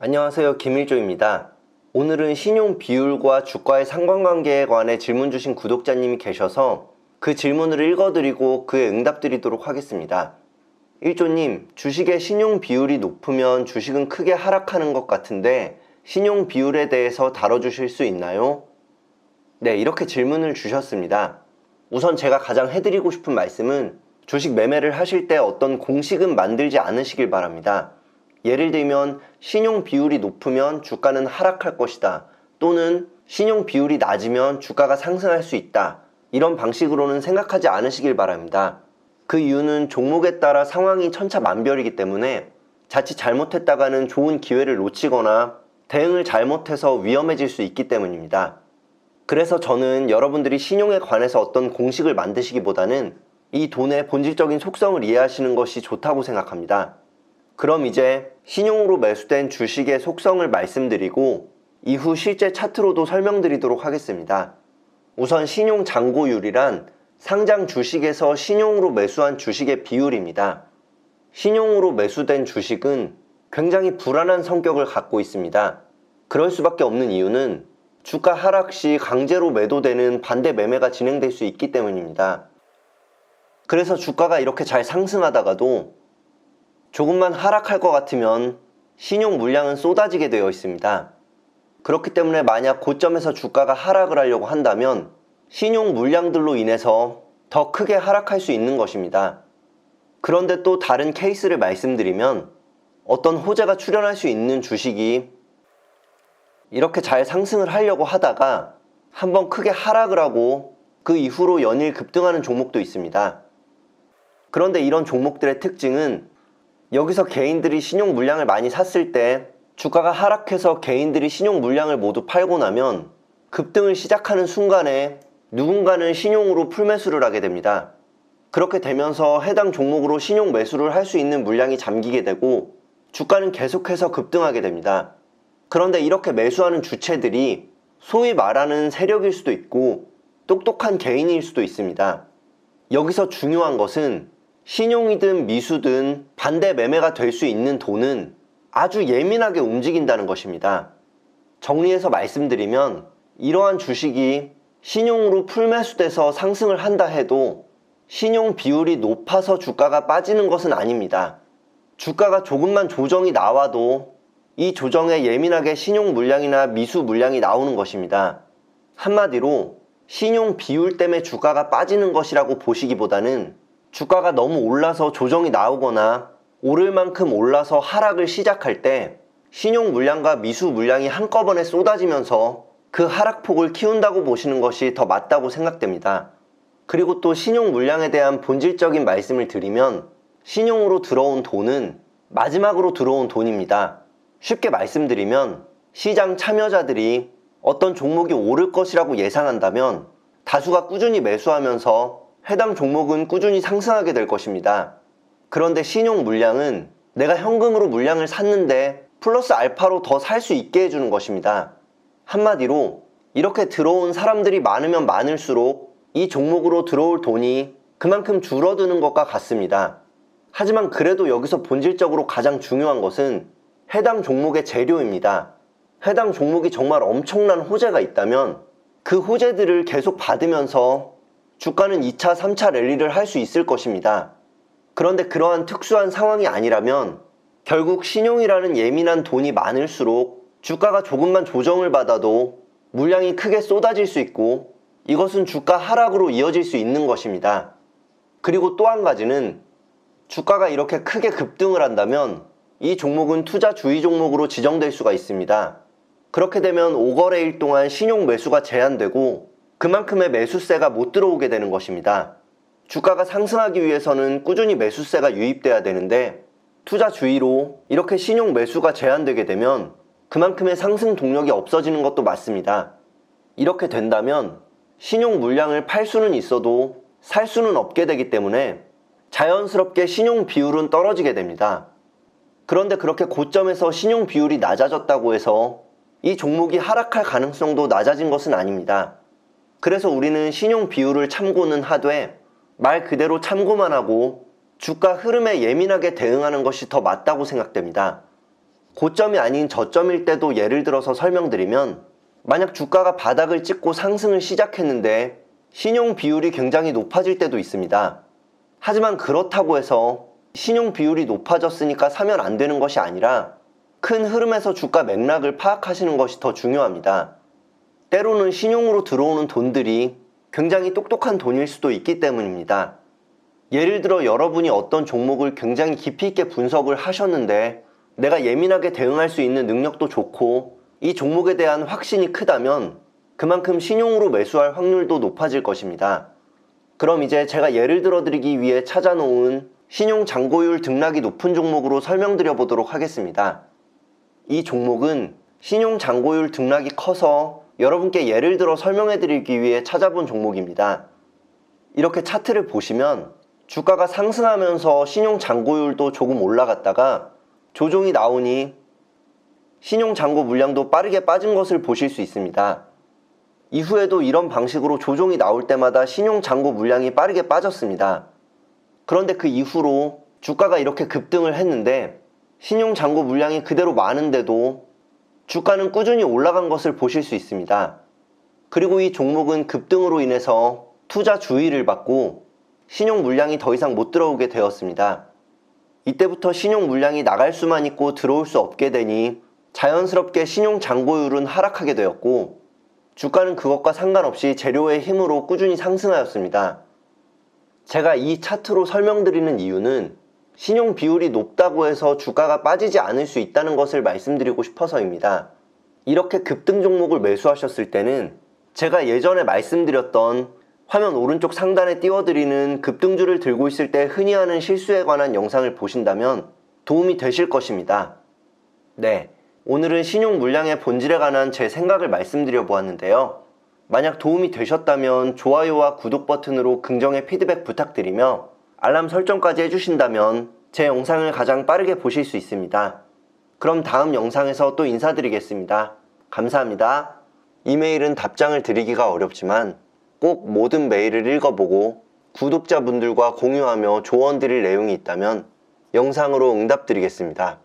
안녕하세요, 김일조입니다. 오늘은 신용 비율과 주가의 상관관계에 관해 질문 주신 구독자님이 계셔서 그 질문을 읽어드리고 그에 응답드리도록 하겠습니다. 일조님, 주식의 신용 비율이 높으면 주식은 크게 하락하는 것 같은데 신용 비율에 대해서 다뤄주실 수 있나요? 네, 이렇게 질문을 주셨습니다. 우선 제가 가장 해드리고 싶은 말씀은 주식 매매를 하실 때 어떤 공식은 만들지 않으시길 바랍니다. 예를 들면 신용 비율이 높으면 주가는 하락할 것이다, 또는 신용 비율이 낮으면 주가가 상승할 수 있다, 이런 방식으로는 생각하지 않으시길 바랍니다. 그 이유는 종목에 따라 상황이 천차만별이기 때문에 자칫 잘못했다가는 좋은 기회를 놓치거나 대응을 잘못해서 위험해질 수 있기 때문입니다. 그래서 저는 여러분들이 신용에 관해서 어떤 공식을 만드시기보다는 이 돈의 본질적인 속성을 이해하시는 것이 좋다고 생각합니다. 그럼 이제 신용으로 매수된 주식의 속성을 말씀드리고 이후 실제 차트로도 설명드리도록 하겠습니다. 우선 신용 잔고율이란 상장 주식에서 신용으로 매수한 주식의 비율입니다. 신용으로 매수된 주식은 굉장히 불안한 성격을 갖고 있습니다. 그럴 수밖에 없는 이유는 주가 하락 시 강제로 매도되는 반대 매매가 진행될 수 있기 때문입니다. 그래서 주가가 이렇게 잘 상승하다가도 조금만 하락할 것 같으면 신용 물량은 쏟아지게 되어 있습니다. 그렇기 때문에 만약 고점에서 주가가 하락을 하려고 한다면 신용 물량들로 인해서 더 크게 하락할 수 있는 것입니다. 그런데 또 다른 케이스를 말씀드리면 어떤 호재가 출현할 수 있는 주식이 이렇게 잘 상승을 하려고 하다가 한번 크게 하락을 하고 그 이후로 연일 급등하는 종목도 있습니다. 그런데 이런 종목들의 특징은 여기서 개인들이 신용 물량을 많이 샀을 때 주가가 하락해서 개인들이 신용 물량을 모두 팔고 나면 급등을 시작하는 순간에 누군가는 신용으로 풀매수를 하게 됩니다. 그렇게 되면서 해당 종목으로 신용 매수를 할 수 있는 물량이 잠기게 되고 주가는 계속해서 급등하게 됩니다. 그런데 이렇게 매수하는 주체들이 소위 말하는 세력일 수도 있고 똑똑한 개인일 수도 있습니다. 여기서 중요한 것은 신용이든 미수든 반대 매매가 될 수 있는 돈은 아주 예민하게 움직인다는 것입니다. 정리해서 말씀드리면 이러한 주식이 신용으로 풀매수돼서 상승을 한다 해도 신용 비율이 높아서 주가가 빠지는 것은 아닙니다. 주가가 조금만 조정이 나와도 이 조정에 예민하게 신용 물량이나 미수 물량이 나오는 것입니다. 한마디로 신용 비율 때문에 주가가 빠지는 것이라고 보시기보다는 주가가 너무 올라서 조정이 나오거나 오를 만큼 올라서 하락을 시작할 때 신용 물량과 미수 물량이 한꺼번에 쏟아지면서 그 하락폭을 키운다고 보시는 것이 더 맞다고 생각됩니다. 그리고 또 신용 물량에 대한 본질적인 말씀을 드리면 신용으로 들어온 돈은 마지막으로 들어온 돈입니다. 쉽게 말씀드리면 시장 참여자들이 어떤 종목이 오를 것이라고 예상한다면 다수가 꾸준히 매수하면서 해당 종목은 꾸준히 상승하게 될 것입니다. 그런데 신용 물량은 내가 현금으로 물량을 샀는데 플러스 알파로 더 살 수 있게 해주는 것입니다. 한마디로 이렇게 들어온 사람들이 많으면 많을수록 이 종목으로 들어올 돈이 그만큼 줄어드는 것과 같습니다. 하지만 그래도 여기서 본질적으로 가장 중요한 것은 해당 종목의 재료입니다. 해당 종목이 정말 엄청난 호재가 있다면 그 호재들을 계속 받으면서 주가는 2차, 3차 랠리를 할 수 있을 것입니다. 그런데 그러한 특수한 상황이 아니라면 결국 신용이라는 예민한 돈이 많을수록 주가가 조금만 조정을 받아도 물량이 크게 쏟아질 수 있고 이것은 주가 하락으로 이어질 수 있는 것입니다. 그리고 또 한 가지는 주가가 이렇게 크게 급등을 한다면 이 종목은 투자 주의 종목으로 지정될 수가 있습니다. 그렇게 되면 5거래일 동안 신용 매수가 제한되고 그만큼의 매수세가 못 들어오게 되는 것입니다. 주가가 상승하기 위해서는 꾸준히 매수세가 유입돼야 되는데 투자 주의로 이렇게 신용 매수가 제한되게 되면 그만큼의 상승 동력이 없어지는 것도 맞습니다. 이렇게 된다면 신용 물량을 팔 수는 있어도 살 수는 없게 되기 때문에 자연스럽게 신용 비율은 떨어지게 됩니다. 그런데 그렇게 고점에서 신용 비율이 낮아졌다고 해서 이 종목이 하락할 가능성도 낮아진 것은 아닙니다. 그래서 우리는 신용 비율을 참고는 하되 말 그대로 참고만 하고 주가 흐름에 예민하게 대응하는 것이 더 맞다고 생각됩니다. 고점이 아닌 저점일 때도 예를 들어서 설명드리면, 만약 주가가 바닥을 찍고 상승을 시작했는데 신용 비율이 굉장히 높아질 때도 있습니다. 하지만 그렇다고 해서 신용 비율이 높아졌으니까 사면 안 되는 것이 아니라 큰 흐름에서 주가 맥락을 파악하시는 것이 더 중요합니다. 때로는 신용으로 들어오는 돈들이 굉장히 똑똑한 돈일 수도 있기 때문입니다. 예를 들어 여러분이 어떤 종목을 굉장히 깊이 있게 분석을 하셨는데 내가 예민하게 대응할 수 있는 능력도 좋고 이 종목에 대한 확신이 크다면 그만큼 신용으로 매수할 확률도 높아질 것입니다. 그럼 이제 제가 예를 들어 드리기 위해 찾아놓은 신용 잔고율 등락이 높은 종목으로 설명드려 보도록 하겠습니다. 이 종목은 신용 잔고율 등락이 커서 여러분께 예를 들어 설명해 드리기 위해 찾아본 종목입니다. 이렇게 차트를 보시면 주가가 상승하면서 신용 잔고율도 조금 올라갔다가 조정이 나오니 신용 잔고 물량도 빠르게 빠진 것을 보실 수 있습니다. 이후에도 이런 방식으로 조정이 나올 때마다 신용 잔고 물량이 빠르게 빠졌습니다. 그런데 그 이후로 주가가 이렇게 급등을 했는데 신용 잔고 물량이 그대로 많은데도 주가는 꾸준히 올라간 것을 보실 수 있습니다. 그리고 이 종목은 급등으로 인해서 투자 주의를 받고 신용 물량이 더 이상 못 들어오게 되었습니다. 이때부터 신용 물량이 나갈 수만 있고 들어올 수 없게 되니 자연스럽게 신용 잔고율은 하락하게 되었고 주가는 그것과 상관없이 재료의 힘으로 꾸준히 상승하였습니다. 제가 이 차트로 설명드리는 이유는 신용 비율이 높다고 해서 주가가 빠지지 않을 수 있다는 것을 말씀드리고 싶어서입니다. 이렇게 급등 종목을 매수하셨을 때는 제가 예전에 말씀드렸던 화면 오른쪽 상단에 띄워드리는 급등주를 들고 있을 때 흔히 하는 실수에 관한 영상을 보신다면 도움이 되실 것입니다. 네, 오늘은 신용 물량의 본질에 관한 제 생각을 말씀드려 보았는데요. 만약 도움이 되셨다면 좋아요와 구독 버튼으로 긍정의 피드백 부탁드리며 알람 설정까지 해주신다면 제 영상을 가장 빠르게 보실 수 있습니다. 그럼 다음 영상에서 또 인사드리겠습니다. 감사합니다. 이메일은 답장을 드리기가 어렵지만 꼭 모든 메일을 읽어보고 구독자분들과 공유하며 조언 드릴 내용이 있다면 영상으로 응답드리겠습니다.